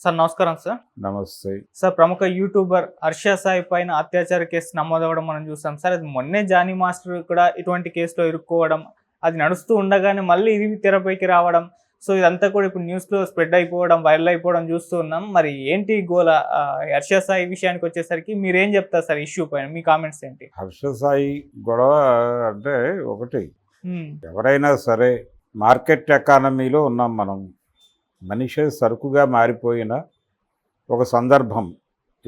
Sir నమస్కారం sir. నమస్తే. Sir ప్రముఖ యూట్యూబర్ హర్ష సాయి పైన అత్యాచార కేసు నమోదవడం మనం చూసాం సార్. అది మొన్నే జానీ మాస్టర్ కూడా ఇటువంటి కేసులో ఇరుక్కోవడం, అది నడుస్తూ ఉండగానే మళ్ళీ ఇది తెరపైకి రావడం, సో ఇదంతా కూడా ఇప్పుడు న్యూస్లో స్ప్రెడ్ అయిపోవడం, వైరల్ అయిపోవడం చూస్తూ ఉన్నాం. మరి ఏంటి గోల? హర్ష సాయి విషయానికి వచ్చేసరికి మీరేం చెప్తారు సార్ ఇష్యూ పైన? మీ కామెంట్స్ ఏంటి? హర్ష సాయి గొడవ అంటే ఒకటి, ఎవరైనా సరే మార్కెట్ ఎకానమీలో ఉన్నాం మనం. మనిషే సరుకుగా మారిపోయిన ఒక సందర్భం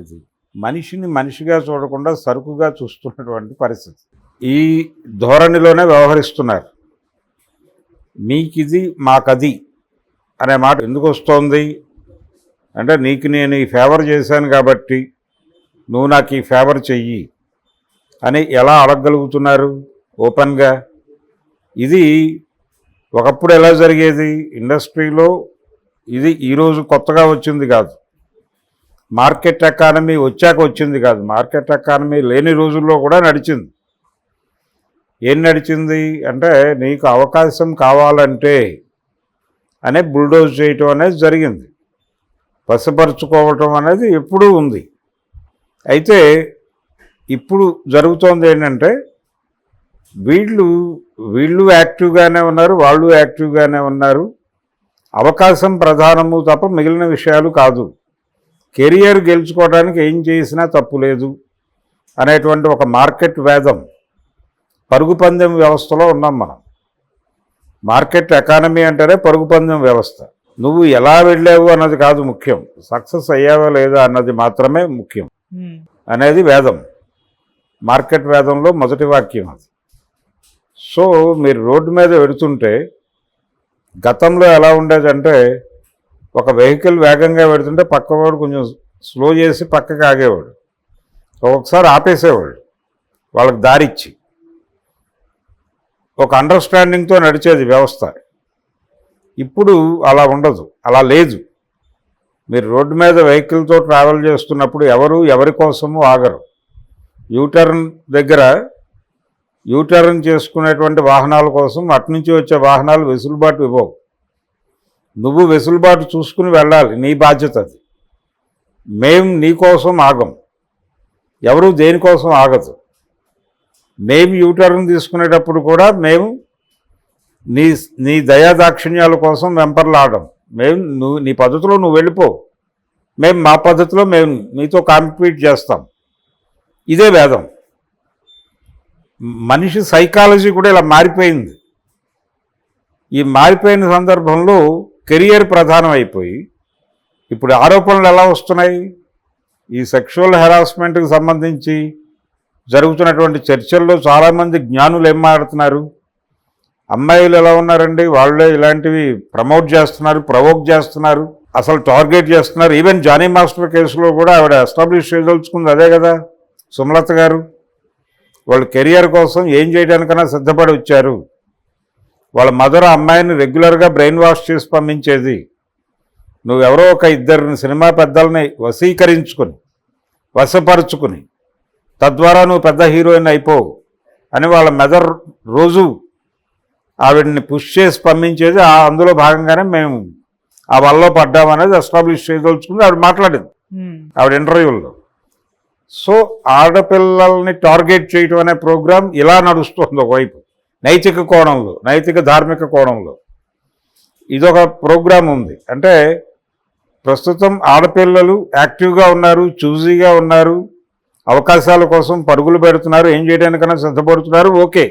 ఇది. మనిషిని మనిషిగా చూడకుండా సరుకుగా చూస్తున్నటువంటి పరిస్థితి. ఈ ధోరణిలోనే వ్యవహరిస్తున్నారు. మీకిది మాకది అనే మాట ఎందుకు వస్తోంది అంటే, నీకు నేను ఈ ఫేవర్ చేశాను కాబట్టి నువ్వు నాకు ఈ ఫేవర్ చెయ్యి అని ఎలా అడగగలుగుతున్నారు ఓపెన్గా? ఇది ఒకప్పుడు ఎలా జరిగేది ఇండస్ట్రీలో? ఇది ఈరోజు కొత్తగా వచ్చింది కాదు, మార్కెట్ ఎకానమీ వచ్చాక వచ్చింది కాదు. మార్కెట్ ఎకానమీ లేని రోజుల్లో కూడా నడిచింది. ఏం నడిచింది అంటే, నీకు అవకాశం కావాలంటే అనే బుల్డోజ్ చేయటం అనేది జరిగింది. వశపరుచుకోవటం అనేది ఎప్పుడూ ఉంది. అయితే ఇప్పుడు జరుగుతోంది ఏంటంటే, వీళ్ళు యాక్టివ్గానే ఉన్నారు, వాళ్ళు యాక్టివ్గానే ఉన్నారు. అవకాశం ప్రధానము తప్ప మిగిలిన విషయాలు కాదు. కెరియర్ గెలుచుకోవడానికి ఏం చేసినా తప్పు లేదు అనేటువంటి ఒక మార్కెట్ వేదం, పరుగు పందెం వ్యవస్థలో ఉన్నాం మనం. మార్కెట్ ఎకానమీ అంటేనే పరుగు పందెం వ్యవస్థ. నువ్వు ఎలా వెళ్ళావు అన్నది కాదు ముఖ్యం, సక్సెస్ అయ్యావా లేదా అన్నది మాత్రమే ముఖ్యం అనేది వేదం. మార్కెట్ వేదంలో మొదటి వాక్యం అది. సో మీరు రోడ్డు మీద వెడుతుంటే, గతంలో ఎలా ఉండేదంటే, ఒక వెహికల్ వేగంగా పెడుతుంటే పక్కవాడు కొంచెం స్లో చేసి పక్కకి ఆగేవాడు, ఒక్కొక్కసారి ఆపేసేవాడు వాళ్ళకి దారిచ్చి. ఒక అండర్స్టాండింగ్తో నడిచేది వ్యవస్థ. ఇప్పుడు అలా ఉండదు, అలా లేదు. మీరు రోడ్డు మీద వెహికల్తో ట్రావెల్ చేస్తున్నప్పుడు ఎవరు ఎవరి కోసము ఆగరు. యూటర్న్ దగ్గర యూటర్న్ చేసుకునేటువంటి వాహనాల కోసం అటునుంచి వచ్చే వాహనాలు వెసులుబాటు ఇవ్వవు. నువ్వు వెసులుబాటు చూసుకుని వెళ్ళాలి, నీ బాధ్యత అది. మేము నీకోసం ఆగం, ఎవరు దేనికోసం ఆగదు. మేము యూటర్న్ తీసుకునేటప్పుడు కూడా మేము నీ దయాదాక్షిణ్యాల కోసం వెంపర్లాడడం. నీ పద్ధతిలో నువ్వు వెళ్ళిపో, మేము మా పద్ధతిలో మేము నీతో కాంపీట్ చేస్తాం. ఇదే వేదం. మనిషి సైకాలజీ కూడా ఇలా మారిపోయింది. ఈ మారిపోయిన సందర్భంలో కెరియర్ ప్రధానం అయిపోయి ఇప్పుడు ఆరోపణలు ఎలా వస్తున్నాయి? ఈ సెక్షువల్ హెరాస్మెంట్కి సంబంధించి జరుగుతున్నటువంటి చర్చల్లో చాలామంది జ్ఞానులు ఏం మాట్లాడుతున్నారు? అమ్మాయిలు ఎలా ఉన్నారండి, వాళ్ళే ఇలాంటివి ప్రమోట్ చేస్తున్నారు, ప్రవోక్ చేస్తున్నారు, అసలు టార్గెట్ చేస్తున్నారు. ఈవెన్ జానీ మాస్టర్ కేసులో కూడా ఆవిడ ఎస్టాబ్లిష్ చేయదలుచుకుంది అదే కదా, సుమలత గారు. వాళ్ళు కెరియర్ కోసం ఏం చేయడానికైనా సిద్ధపడి వచ్చారు. వాళ్ళ మదర్ అమ్మాయిని రెగ్యులర్గా బ్రెయిన్ వాష్ చేసి పంపించేది. నువ్వెవరో ఒక ఇద్దరిని సినిమా పెద్దల్ని వశీకరించుకొని వశపరుచుకుని తద్వారా నువ్వు పెద్ద హీరోయిన్ అయిపోవు అని వాళ్ళ మదర్ రోజు ఆవిడని పుష్ చేసి పంపించేది. అందులో భాగంగానే మేము ఆ వల్ల పడ్డామనేది ఎస్టాబ్లిష్ చేయదలుచుకుంది ఆవిడ మాట్లాడింది ఆవిడ ఇంటర్వ్యూల్లో. సో ఆడపిల్లల్ని టార్గెట్ చేయటం అనే ప్రోగ్రాం ఇలా నడుస్తుంది. ఒకవైపు నైతిక కోణంలో, నైతిక ధార్మిక కోణంలో ఇదొక ప్రోగ్రాం ఉంది. అంటే ప్రస్తుతం ఆడపిల్లలు యాక్టివ్గా ఉన్నారు, చూజీగా ఉన్నారు, అవకాశాల కోసం పరుగులు పెడుతున్నారు, ఏం చేయడానికన్నా సిద్ధపడుతున్నారు. ఓకే,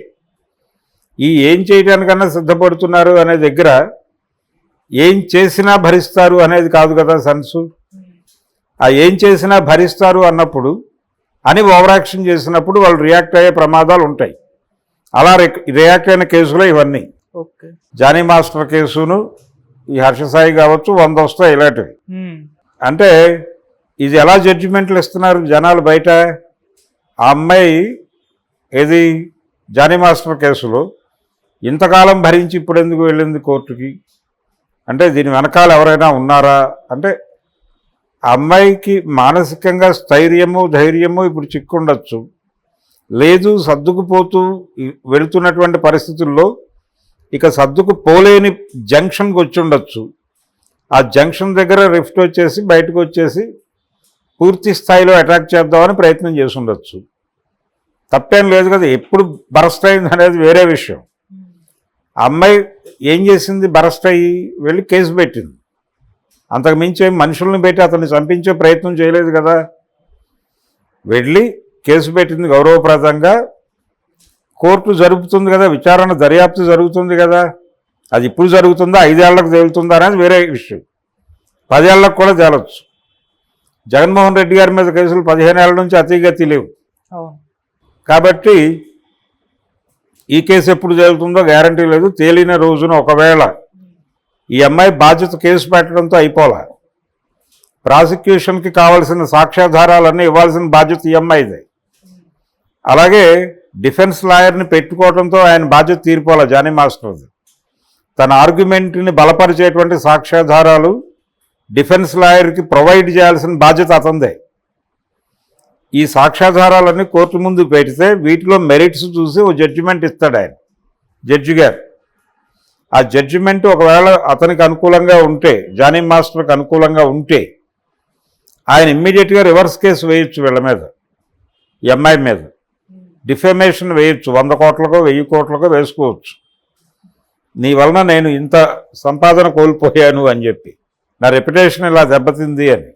ఈ ఏం చేయడానికన్నా సిద్ధపడుతున్నారు అనే దగ్గర ఏం చేసినా భరిస్తారు అనేది కాదు కదా సెన్సు. ఆ ఏం చేసినా భరిస్తారు అన్నప్పుడు అని ఓవర్ యాక్షన్ చేసినప్పుడు వాళ్ళు రియాక్ట్ అయ్యే ప్రమాదాలు ఉంటాయి. అలా రియాక్ట్ అయిన కేసులో ఇవన్నీ. జానీ మాస్టర్ కేసును, ఈ హర్షసాయి కావచ్చు, 100 వస్తాయి ఇలాంటివి. అంటే ఇది ఎలా జడ్జిమెంట్లు ఇస్తున్నారు జనాలు బయట? ఆ అమ్మాయి ఏది జానీ మాస్టర్ కేసులో ఇంతకాలం భరించి ఇప్పుడు ఎందుకు వెళ్ళింది కోర్టుకి అంటే, దీని వెనకాల ఎవరైనా ఉన్నారా అంటే, ఆ అమ్మాయికి మానసికంగా స్థైర్యము ధైర్యము ఇప్పుడు చిక్కుండొచ్చు, లేదు సర్దుకుపోతూ వెళుతున్నటువంటి పరిస్థితుల్లో ఇక సర్దుకు పోలేని జంక్షన్కి వచ్చి ఉండొచ్చు. ఆ జంక్షన్ దగ్గర రిఫ్ట్ వచ్చేసి బయటకు వచ్చేసి పూర్తి స్థాయిలో అటాక్ చేద్దామని ప్రయత్నం చేసి ఉండొచ్చు. తప్పేం లేదు కదా. ఎప్పుడు బరస్ట్ అయింది అనేది వేరే విషయం. ఆ అమ్మాయి ఏం చేసింది? బరస్ట్ అయ్యి వెళ్ళి కేసు పెట్టింది. అంతకు మించి మనుషుల్ని పెట్టి అతన్ని చంపించే ప్రయత్నం చేయలేదు కదా. వెళ్ళి కేసు పెట్టింది గౌరవప్రదంగా. కోర్టు జరుపుతుంది కదా, విచారణ దర్యాప్తు జరుగుతుంది కదా. అది ఇప్పుడు జరుగుతుందా, 5 ఏళ్లకు తేలుతుందా అనేది వేరే విషయం. 10 ఏళ్లకు కూడా తేలొచ్చు. జగన్మోహన్ రెడ్డి గారి మీద కేసులు 15 ఏళ్ల నుంచి అతిగతి లేవు. కాబట్టి ఈ కేసు ఎప్పుడు తేలుతుందో గ్యారంటీ లేదు. తేలిన రోజున ఒకవేళ ఈ అమ్మాయి బాధ్యత కేసు పెట్టడంతో అయిపోలే. ప్రాసిక్యూషన్కి కావాల్సిన సాక్ష్యాధారాలన్నీ ఇవ్వాల్సిన బాధ్యత ఈ అమ్మాయిదే. అలాగే డిఫెన్స్ లాయర్ని పెట్టుకోవడంతో ఆయన బాధ్యత తీరిపోలే జానీ మాస్టర్ది. తన ఆర్గ్యుమెంట్ని బలపరిచేటువంటి సాక్ష్యాధారాలు డిఫెన్స్ లాయర్కి ప్రొవైడ్ చేయాల్సిన బాధ్యత అతందే. ఈ సాక్ష్యాధారాలన్నీ కోర్టు ముందు పెడితే వీటిలో మెరిట్స్ చూసి ఓ జడ్జిమెంట్ ఇస్తాడు ఆయన, జడ్జి గారు. ఆ జడ్జిమెంట్ ఒకవేళ అతనికి అనుకూలంగా ఉంటే, జానీ మాస్టర్కి అనుకూలంగా ఉంటే ఆయన ఇమ్మీడియట్గా రివర్స్ కేసు వేయొచ్చు వీళ్ళ మీద, ఈ అమ్మాయి మీద. డిఫెమేషన్ వేయొచ్చు, 100 కోట్లకో 1000 కోట్లకో వేసుకోవచ్చు. నీ వలన నేను ఇంత సంపాదన కోల్పోయాను అని చెప్పి, నా రెప్యుటేషన్ ఇలా దెబ్బతింది అని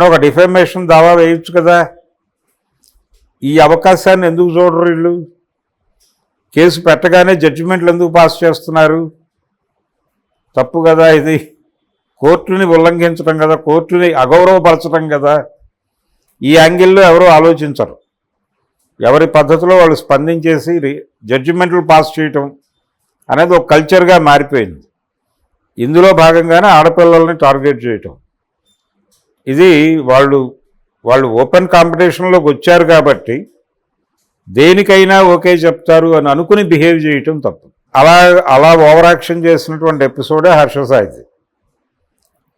ఒక డిఫెమేషన్ దావా వేయొచ్చు కదా. ఈ అవకాశాన్ని ఎందుకు చూడరు వీళ్ళు? కేసు పెట్టగానే జడ్జిమెంట్లు ఎందుకు పాస్ చేస్తున్నారు? తప్పు కదా ఇది. కోర్టుని ఉల్లంఘించడం కదా, కోర్టుని అగౌరవపరచడం కదా. ఈ యాంగిల్లో ఎవరూ ఆలోచించరు. ఎవరి పద్ధతిలో వాళ్ళు స్పందించేసి జడ్జిమెంట్లు పాస్ చేయటం అనేది ఒక కల్చర్గా మారిపోయింది. ఇందులో భాగంగానే ఆడపిల్లల్ని టార్గెట్ చేయటం. ఇది వాళ్ళు ఓపెన్ కాంపిటీషన్లోకి వచ్చారు కాబట్టి దేనికైనా ఓకే చెప్తారు అని అనుకుని బిహేవ్ చేయటం తప్పు. అలా ఓవర్ యాక్షన్ చేసినటువంటి ఎపిసోడే హర్షసాయిది.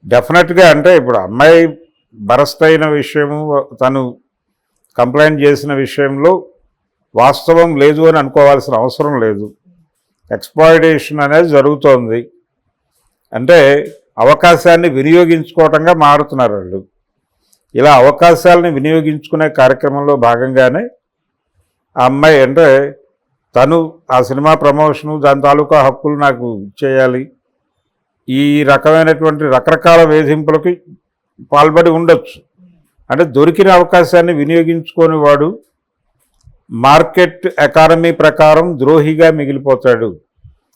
డెఫినెట్గా అంటే ఇప్పుడు అమ్మాయి బరస్ట్ అయిన విషయము, తను కంప్లైంట్ చేసిన విషయంలో వాస్తవం లేదు అని అనుకోవాల్సిన అవసరం లేదు. ఎక్స్‌ప్లాయిటేషన్ అనేది జరుగుతోంది. అంటే అవకాశాన్ని వినియోగించుకోవటంగా మారుతున్నారు వాళ్ళు. ఇలా అవకాశాలని వినియోగించుకునే కార్యక్రమంలో భాగంగానే ఆ అమ్మాయి అంటే తను ఆ సినిమా ప్రమోషను, దాని తాలూకా హక్కులు నాకు ఇచ్చేయాలి, ఈ రకమైనటువంటి రకరకాల వేధింపులకి పాల్పడి ఉండొచ్చు. అంటే దొరికిన అవకాశాన్ని వినియోగించుకొని వాడు మార్కెట్ ఎకానమీ ప్రకారం ద్రోహిగా మిగిలిపోతాడు,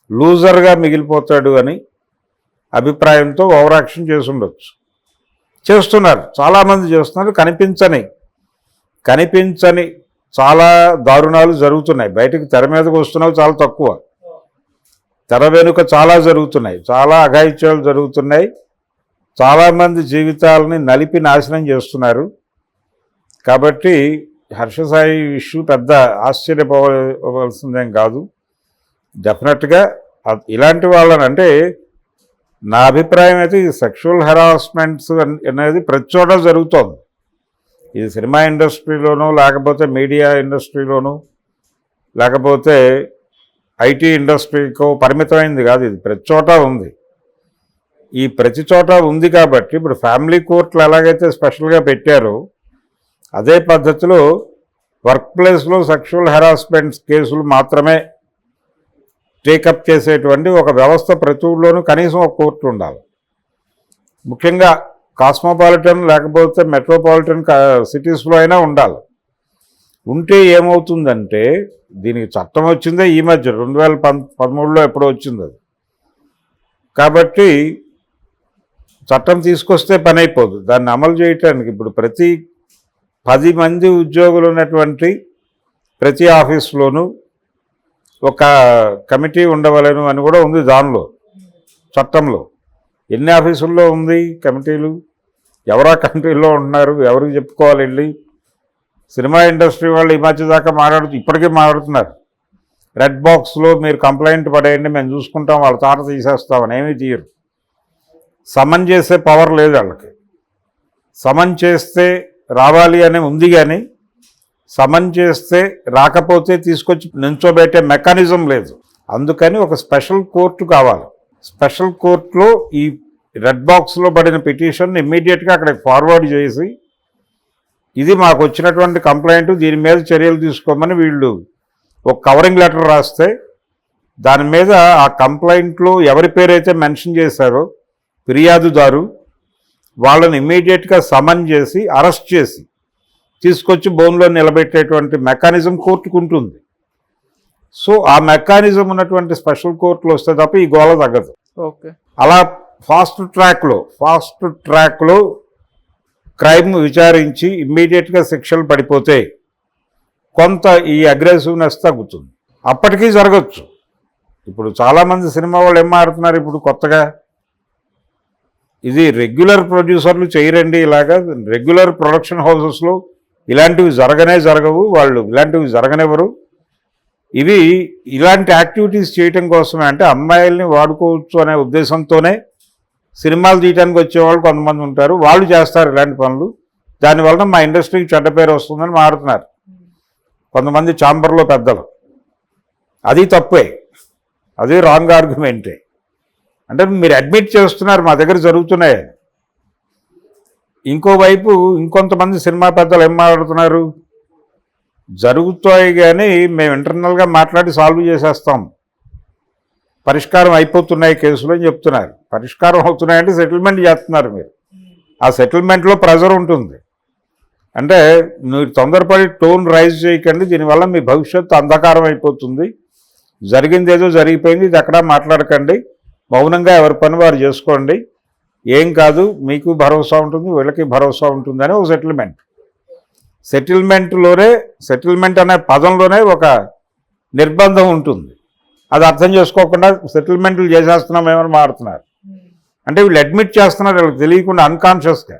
లూజర్గా మిగిలిపోతాడు అని అభిప్రాయంతో ఓవర్ యాక్షన్ చేసి ఉండొచ్చు. చేస్తున్నారు, చాలామంది చేస్తున్నారు. కనిపించని చాలా దారుణాలు జరుగుతున్నాయి. బయటకు తెర మీదకు వస్తున్నవి చాలా తక్కువ, తెర వెనుక చాలా జరుగుతున్నాయి, చాలా అఘాయిత్యాలు జరుగుతున్నాయి. చాలామంది జీవితాలని నలిపి నాశనం చేస్తున్నారు. కాబట్టి హర్షసాయి ఇష్యూ పెద్ద ఆశ్చర్యపోవలసిందేం కాదు. డెఫినెట్గా ఇలాంటి వాళ్ళని అంటే నా అభిప్రాయం అయితే ఈ సెక్షువల్ హెరాస్మెంట్స్ అనేది ప్రతి చోట జరుగుతోంది. ఇది సినిమా ఇండస్ట్రీలోనూ, లేకపోతే మీడియా ఇండస్ట్రీలోనూ, లేకపోతే ఐటీ ఇండస్ట్రీకో పరిమితమైంది కాదు. ఇది ప్రతి చోట ఉంది. ఈ ప్రతి చోట ఉంది కాబట్టి ఇప్పుడు ఫ్యామిలీ కోర్టులు ఎలాగైతే స్పెషల్గా పెట్టారో అదే పద్ధతిలో వర్క్ ప్లేస్లో సెక్షువల్ హెరాస్మెంట్స్ కేసులు మాత్రమే టేకప్ చేసేటువంటి ఒక వ్యవస్థ ప్రతి ఊళ్ళోనూ కనీసం ఒక కోర్టు ఉండాలి. ముఖ్యంగా కాస్మోపాలిటన్ లేకపోతే మెట్రోపాలిటన్ సిటీస్లో అయినా ఉండాలి. ఉంటే ఏమవుతుందంటే, దీనికి చట్టం వచ్చిందే ఈ మధ్య 2013లో ఎప్పుడో వచ్చింది అది. కాబట్టి చట్టం తీసుకొస్తే పని అయిపోదు, దాన్ని అమలు చేయటానికి ఇప్పుడు ప్రతి 10 మంది ఉద్యోగులు ఉన్నటువంటి ప్రతి ఆఫీస్లోనూ ఒక కమిటీ ఉండవలను అని కూడా ఉంది దానిలో, చట్టంలో. ఎన్ని ఆఫీసుల్లో ఉంది కమిటీలు? ఎవరా కమిటీల్లో ఉంటున్నారు? ఎవరికి చెప్పుకోవాలి వెళ్ళి? సినిమా ఇండస్ట్రీ వాళ్ళు ఈ మధ్య దాకా ఇప్పటికీ మాట్లాడుతున్నారు. రెడ్ బాక్స్లో మీరు కంప్లైంట్ పడేయండి, మేము చూసుకుంటాం, వాళ్ళ తాట తీసేస్తామని. ఏమీ తీయరు. సమన్ చేసే పవర్ లేదు వాళ్ళకి. సమన్ చేస్తే రావాలి అని ఉంది, కానీ సమన్ చేస్తే రాకపోతే తీసుకొచ్చి నించోబెట్టే మెకానిజం లేదు. అందుకని ఒక స్పెషల్ కోర్టు కావాలి. స్పెషల్ కోర్టులో ఈ రెడ్ బాక్స్లో పడిన పిటిషన్ ఇమ్మీడియట్గా అక్కడికి ఫార్వర్డ్ చేసి ఇది మాకు వచ్చినటువంటి కంప్లైంట్, దీని మీద చర్యలు తీసుకోమని వీళ్ళు ఒక కవరింగ్ లెటర్ రాస్తే దాని మీద ఆ కంప్లైంట్లో ఎవరి పేరైతే మెన్షన్ చేశారో ఫిర్యాదుదారు వాళ్ళని ఇమ్మీడియట్గా సమన్ చేసి అరెస్ట్ చేసి తీసుకొచ్చి బోన్లో నిలబెట్టేటువంటి మెకానిజం కోర్టుకు ఉంటుంది. సో ఆ మెకానిజం ఉన్నటువంటి స్పెషల్ కోర్టులు వస్తే తప్ప ఈ గోల తగ్గదు. ఓకే, అలా ఫాస్ట్ ట్రాక్లో క్రైమ్ విచారించి ఇమ్మీడియట్గా శిక్షలు పడిపోతే కొంత ఈ అగ్రెసివ్నెస్ తగ్గుతుంది. అప్పటికీ జరగచ్చు. ఇప్పుడు చాలామంది సినిమా వాళ్ళు ఏం మారుతున్నారు ఇప్పుడు కొత్తగా, ఇది రెగ్యులర్ ప్రొడ్యూసర్లు చేయరండి, ఇలాగా రెగ్యులర్ ప్రొడక్షన్ హౌసెస్లో ఇలాంటివి జరగవు, వాళ్ళు ఇలాంటివి జరగనివ్వరు. ఇవి ఇలాంటి యాక్టివిటీస్ చేయటం కోసమే, అంటే అమ్మాయిల్ని వాడుకోవచ్చు అనే ఉద్దేశంతోనే సినిమాలు తీయడానికి వచ్చేవాళ్ళు కొంతమంది ఉంటారు, వాళ్ళు చేస్తారు ఇలాంటి పనులు. దానివల్ల మా ఇండస్ట్రీకి చెడ్డ పేరు వస్తుందని మారుతున్నారు కొంతమంది ఛాంబర్లో పెద్దలు. అది తప్పే, అది రాంగ్ ఆర్గ్యుమెంటే. అంటే మీరు అడ్మిట్ చేస్తున్నారు మా దగ్గర జరుగుతున్నాయి. ఇంకోవైపు ఇంకొంతమంది సినిమా పెద్దలు ఏం మాట్లాడుతున్నారు, జరుగుతాయి కానీ మేము ఇంటర్నల్గా మాట్లాడి సాల్వ్ చేసేస్తాం, పరిష్కారం అయిపోతున్నాయి కేసులు అని చెప్తున్నారు. పరిష్కారం అవుతున్నాయంటే సెటిల్మెంట్ చేస్తున్నారు మీరు. ఆ సెటిల్మెంట్లో ప్రెజర్ ఉంటుంది. అంటే మీరు తొందరపడి టోన్ రైజ్ చేయకండి, దీనివల్ల మీ భవిష్యత్తు అంధకారం అయిపోతుంది, జరిగింది ఏదో జరిగిపోయింది, ఇది ఎక్కడా మాట్లాడకండి, మౌనంగా ఎవరి పని వారు చేసుకోండి, ఏం కాదు, మీకు భరోసా ఉంటుంది, వీళ్ళకి భరోసా ఉంటుంది అని ఒక సెటిల్మెంట్ అనే పదంలోనే ఒక నిర్బంధం ఉంటుంది. అది అర్థం చేసుకోకుండా సెటిల్మెంట్లు చేసేస్తున్నాం ఏమని మారుతున్నారు. అంటే వీళ్ళు అడ్మిట్ చేస్తున్నారు వీళ్ళకి తెలియకుండా అన్కాన్షియస్గా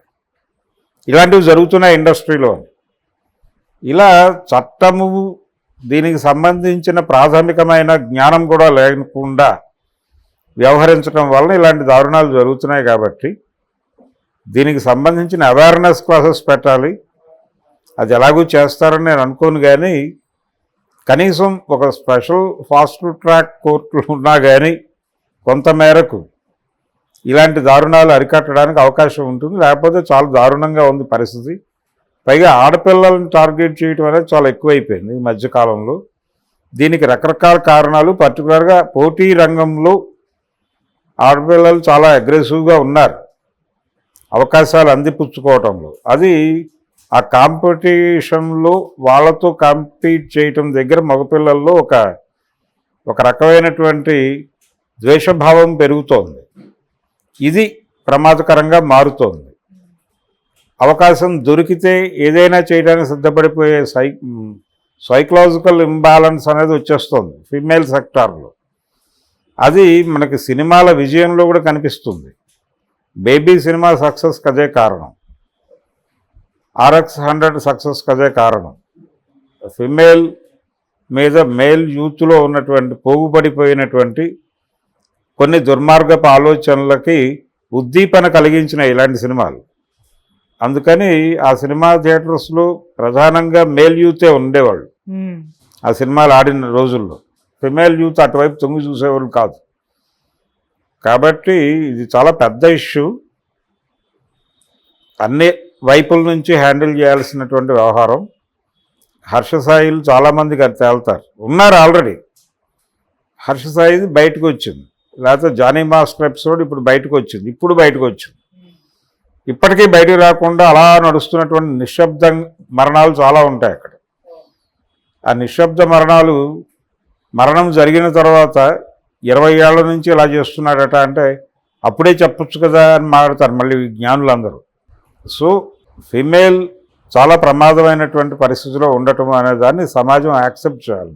ఇలాంటివి జరుగుతున్నాయి ఇండస్ట్రీలో. ఇలా చట్టము దీనికి సంబంధించిన ప్రాథమికమైన జ్ఞానం కూడా లేకుండా వ్యవహరించడం వల్ల ఇలాంటి దారుణాలు జరుగుతున్నాయి. కాబట్టి దీనికి సంబంధించిన అవేర్నెస్ క్లాసెస్ పెట్టాలి. అది ఎలాగూ చేస్తారని నేను అనుకోను, కానీ కనీసం ఒక స్పెషల్ ఫాస్ట్ ట్రాక్ కోర్టులు ఉన్నా కానీ కొంతమేరకు ఇలాంటి దారుణాలు అరికట్టడానికి అవకాశం ఉంటుంది. లేకపోతే చాలా దారుణంగా ఉంది పరిస్థితి. పైగా ఆడపిల్లలను టార్గెట్ చేయడం అనేది చాలా ఎక్కువైపోయింది ఈ మధ్యకాలంలో. దీనికి రకరకాల కారణాలు, పర్టికులర్గా పోటీ రంగంలో ఆడపిల్లలు చాలా అగ్రెసివ్గా ఉన్నారు అవకాశాలు అందిపుచ్చుకోవటంలో. అది ఆ కాంపిటీషన్లో వాళ్ళతో కాంపీట్ చేయటం దగ్గర మగపిల్లల్లో ఒక రకమైనటువంటి ద్వేషభావం పెరుగుతోంది. ఇది ప్రమాదకరంగా మారుతోంది. అవకాశం దొరికితే ఏదైనా చేయడానికి సిద్ధపడిపోయే సైకలాజికల్ ఇంబ్యాలెన్స్ అనేది వచ్చేస్తుంది ఫీమేల్ సెక్టార్లో. అది మనకి సినిమాల విజయంలో కూడా కనిపిస్తుంది. బేబీ సినిమా సక్సెస్కి అదే కారణం, RX 100 సక్సెస్కి అదే కారణం. ఫిమేల్ మీద మేల్ యూత్లో ఉన్నటువంటి పోగుపడిపోయినటువంటి కొన్ని దుర్మార్గపు ఆలోచనలకి ఉద్దీపన కలిగించిన ఇలాంటి సినిమాలు. అందుకని ఆ సినిమా థియేటర్స్లో ప్రధానంగా మేల్ యూతే ఉండేవాళ్ళు ఆ సినిమాలు ఆడిన రోజుల్లో. ఫిమేల్ యూత్ అటువైపు తొంగి చూసేవాళ్ళు కాదు. కాబట్టి ఇది చాలా పెద్ద ఇష్యూ, అన్ని వైపుల నుంచి హ్యాండిల్ చేయాల్సినటువంటి వ్యవహారం. హర్షసాయిలు చాలామందికి అది తేలుతారు, ఉన్నారు ఆల్రెడీ. హర్షసాయి బయటకు వచ్చింది, లేకపోతే జానీ మాస్టర్ ఎపిసోడ్ ఇప్పుడు బయటకు వచ్చింది. ఇప్పటికీ బయటకు రాకుండా అలా నడుస్తున్నటువంటి నిశ్శబ్ద మరణాలు చాలా ఉంటాయి అక్కడ. ఆ నిశ్శబ్ద మరణం జరిగిన తర్వాత 20 ఏళ్ల నుంచి ఇలా చేస్తున్నాడట అంటే అప్పుడే చెప్పొచ్చు కదా అని మాట్లాడతారు మళ్ళీ జ్ఞానులందరూ. సో ఫిమేల్ చాలా ప్రమాదమైనటువంటి పరిస్థితిలో ఉండటం అనే దాన్ని సమాజం యాక్సెప్ట్ చేయాలి.